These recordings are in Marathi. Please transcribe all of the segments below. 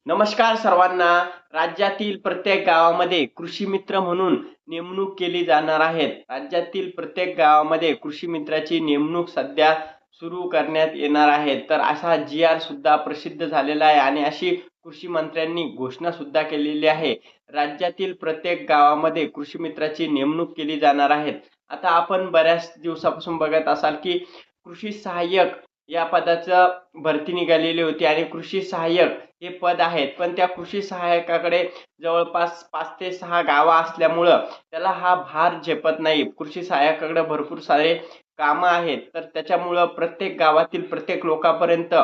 नमस्कार सर्वांना. राज्यातील प्रत्येक गावामध्ये कृषी मित्र म्हणून नेमणूक केली जाणार आहे. राज्यातील प्रत्येक गावामध्ये कृषी मित्राची नेमणूक सध्या सुरू करण्यात येणार आहे. तर असा जी-आर सुद्धा प्रसिद्ध झालेला आहे आणि अशी कृषी मंत्र्यांनी घोषणा सुद्धा केलेली आहे. राज्यातील प्रत्येक गावामध्ये कृषी मित्राची नेमणूक केली जाणार आहे. आता आपण बऱ्याच दिवसापासून बघत असाल की कृषी सहाय्यक या पदाचं भरती निघालेली होती आणि कृषी सहाय्यक हे पद आहेत, पण त्या कृषी सहाय्यकाकडे जवळपास 5 ते 6 गावं असल्यामुळं त्याला हा भार झेपत नाही. कृषी सहाय्यकाकडे भरपूर सारे कामं आहेत, तर त्याच्यामुळं प्रत्येक गावातील प्रत्येक लोकांपर्यंत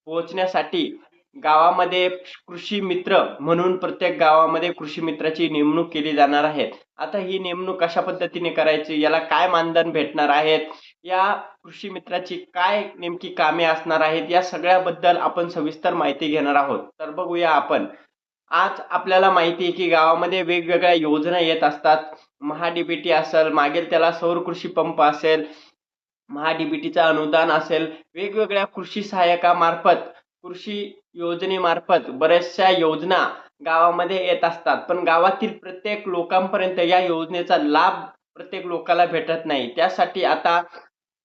पोहोचण्यासाठी गावामध्ये कृषी मित्र म्हणून प्रत्येक गावामध्ये कृषी मित्राची नेमणूक केली जाणार आहे. आता ही नेमणूक कशा पद्धतीने करायची, याला काय मानधन भेटणार आहेत, या कृषी मित्राची काय नेमकी कामे असणार आहेत, या सगळ्याबद्दल आपण सविस्तर माहिती घेणार आहोत. तर बघूया आपण. आज आपल्याला माहिती आहे की गावामध्ये वेगवेगळ्या योजना येत असतात. महा-डी-बी-टी असेल, मागेल त्याला सौर कृषी पंप असेल, महा-डी-बी-टीचं अनुदान असेल, वेगवेगळ्या कृषी सहाय्यकामार्फत, कृषी योजनेमार्फत बऱ्याचशा योजना गावामध्ये येत असतात. पण गावातील प्रत्येक लोकांपर्यंत या योजनेचा लाभ प्रत्येक लोकाला भेटत नाही. त्यासाठी आता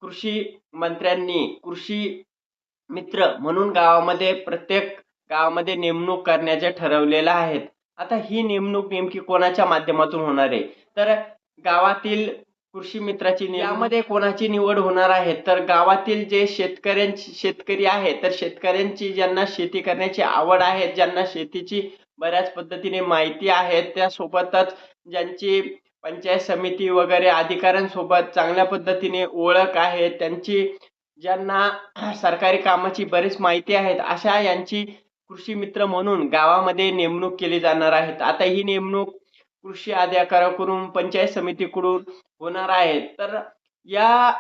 कृषी मंत्र्यांनी कृषी मित्र म्हणून प्रत्येक गावामध्ये नेमणूक करण्याचे ठरवलेलं आहे. आता ही नेमणूक नेमकी कोणाच्या माध्यमातून होणार आहे? तर गावातील कृषी मित्राची यामध्ये कोणाची निवड होणार आहे? तर गावातील जे शेतकरी आहेत, तर शेतकऱ्यांची ज्यांना शेती करण्याची आवड आहे, ज्यांना शेतीची बऱ्याच पद्धतीने माहिती आहे, त्यासोबतच ज्यांची पंचायत समिती वगैरे अधिकाऱ्यांसोबत चांगल्या पद्धतीने ओळख आहे, त्यांची ज्यांना सरकारी कामाची बरीच माहिती आहे, अशा यांची कृषी मित्र म्हणून गावामध्ये नेमणूक केली जाणार आहे. आता ही नेमणूक कृषी अधिकाऱ्याकडून, पंचायत समितीकडून होणार आहे. तर या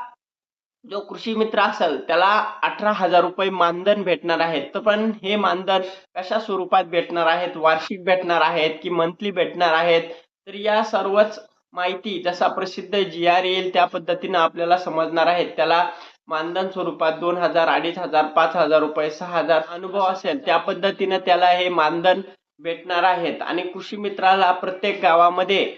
जो कृषी मित्र असेल त्याला 18,000 रुपये मानधन भेटणार आहे. तर पण हे मानधन कशा स्वरूपात भेटणार आहेत? वार्षिक भेटणार आहेत की मंथली भेटणार आहेत? तर या सर्वच माहिती जसा प्रसिद्ध जी-आर येईल त्या पद्धतीनं आपल्याला समजणार आहे. त्याला मानधन स्वरूपात 2,000, 2,500, 5,000 रुपये, 6,000 अनुभव असेल त्या पद्धतीनं त्याला हे मानधन भेटणार आहेत. आणि कृषी मित्राला प्रत्येक गावामध्ये,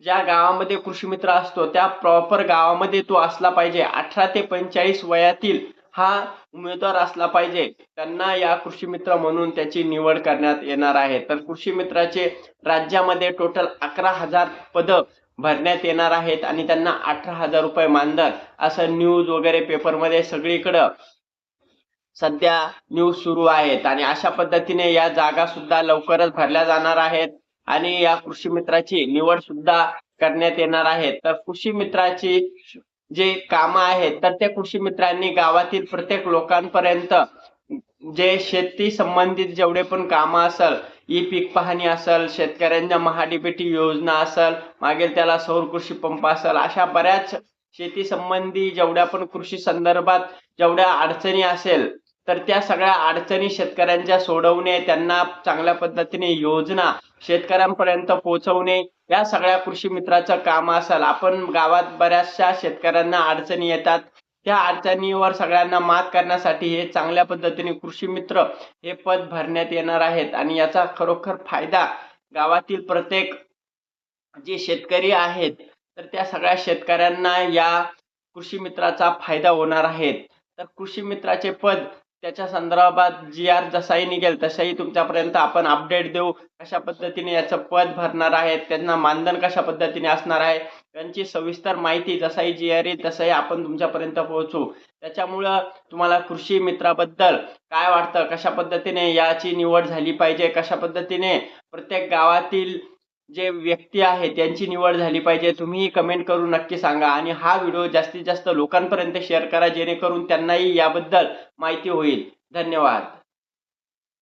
ज्या गावामध्ये कृषी मित्र असतो त्या प्रॉपर गावामध्ये तो असला पाहिजे. 18 ते 45 वयातील हा उमेदवार असला पाहिजे. त्यांना या कृषी मित्र म्हणून त्याची निवड करण्यात येणार आहे. तर कृषी मित्राचे राज्यामध्ये टोटल 11,000 पदं भरण्यात येणार आहेत आणि त्यांना 18,000 रुपये मानधन, असं न्यूज वगैरे पेपरमध्ये सगळीकडं सध्या न्यूज सुरू आहेत. आणि अशा पद्धतीने या जागा सुद्धा लवकरच भरल्या जाणार आहेत आणि या कृषी मित्राची निवड सुद्धा करण्यात येणार आहे. तर कृषी मित्राची जे कामं आहेत, तर त्या कृषी मित्रांनी गावातील प्रत्येक लोकांपर्यंत जे शेती संबंधित जेवढे पण कामं असेल, पीक पाहणी असेल, शेतकऱ्यांच्या महा-डी-बी-टी योजना असेल, मागेल त्याला सौर कृषी पंप असेल, अशा बऱ्याच शेती संबंधी जेवढ्या पण कृषी संदर्भात जेवढ्या अडचणी असेल, तर त्या सगळ्या अडचणी शेतकऱ्यांच्या सोडवणे, त्यांना चांगल्या पद्धतीने योजना शेतकऱ्यांपर्यंत पोहोचवणे, या सगळ्या कृषी मित्राचं काम असेल. आपण गावात बऱ्याचशा शेतकऱ्यांना अडचणी येतात. त्या अडचणीवर सगळ्यांना मात करण्यासाठी हे चांगल्या पद्धतीने कृषी मित्र हे पद भरण्यात येणार आहेत आणि याचा खरोखर फायदा गावातील प्रत्येक जे शेतकरी आहेत, तर त्या सगळ्या शेतकऱ्यांना या कृषी मित्राचा फायदा होणार आहे. तर कृषी मित्राचे पद, त्याच्या संदर्भात जी-आर जसाही निघेल तसाही तुमच्यापर्यंत आपण अपडेट देऊ. कशा पद्धतीने याचं पद भरणार आहेत, त्यांना मानधन कशा पद्धतीने असणार आहे, त्यांची सविस्तर माहिती जसाही जी-आर येईल तसाही आपण तुमच्यापर्यंत पोहोचू. त्याच्यामुळं तुम्हाला कृषी मित्राबद्दल काय वाटतं, कशा पद्धतीने याची निवड झाली पाहिजे, कशा पद्धतीने प्रत्येक गावातील जे व्यक्ती आहेत त्यांची निवड झाली पाहिजे, तुम्ही कमेंट करून नक्की सांगा. आणि हा व्हिडिओ जास्तीत जास्त लोकांपर्यंत शेअर करा, जेणेकरून त्यांनाही याबद्दल माहिती होईल. धन्यवाद.